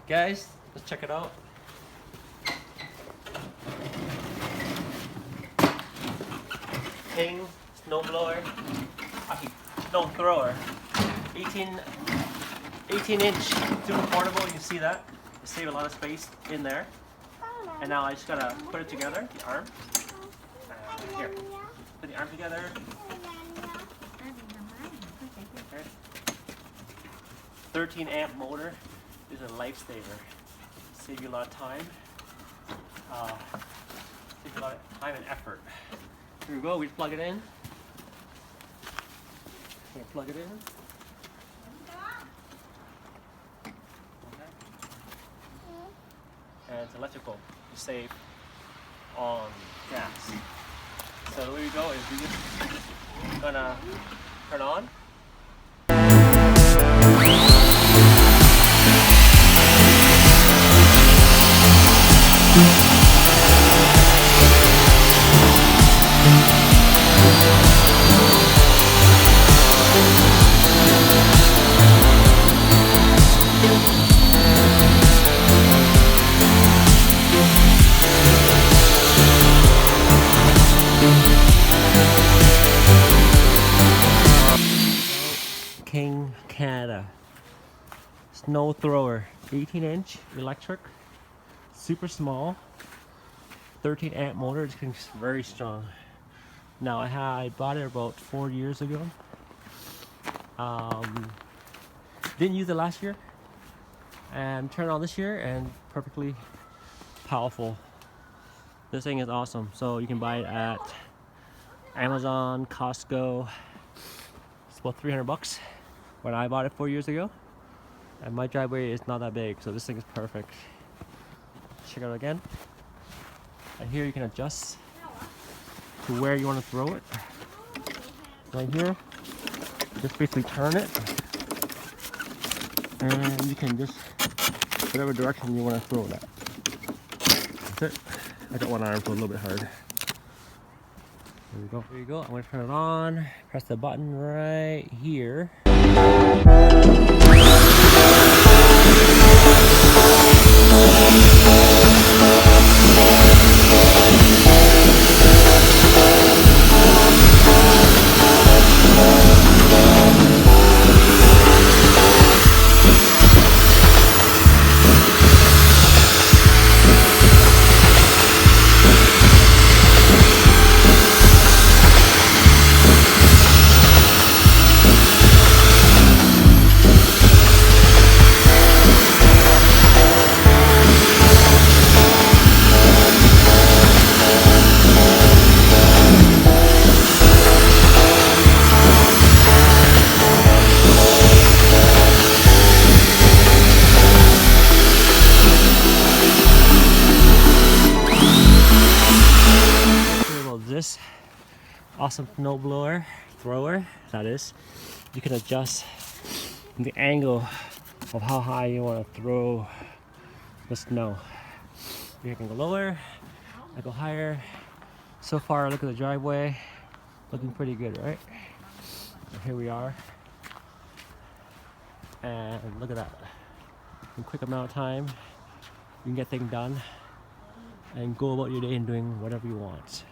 Guys, let's check it out. King snow blower, actually snow thrower, 18-inch, super portable. You see that? You save a lot of space in there. And now I just gotta put it together, the arm. Here, put the arm together. Okay. 13 amp motor is a lifesaver. Save you a lot of time. Save you a lot of time and effort. Here we go, we just plug it in. Plug it in. Okay. And it's electrical. You save on gas. So the way we go is we just gonna turn on. King Canada snow thrower, 18-inch electric, super small, 13 amp motor. It's very strong. Now I bought it about 4 years ago. Didn't use it last year, and turned on this year, and perfectly powerful. This thing is awesome. So you can buy it at Amazon, Costco. It's about 300 bucks when I bought it 4 years ago, and my driveway is not that big, so this thing is perfect. Check it out again. And here you can adjust to where you want to throw it. Right here, just basically turn it, and you can just whatever direction you want to throw it at. That's it. I got one arm, so a little bit hard. There we go. There you go. I'm going to turn it on. Press the button right here. This awesome snow blower thrower, that is, you can adjust the angle of how high you want to throw the snow. You can go lower, I go higher. So far, look at the driveway, looking pretty good, right? And here we are, and look at that. In a quick amount of time, you can get things done and go about your day and doing whatever you want.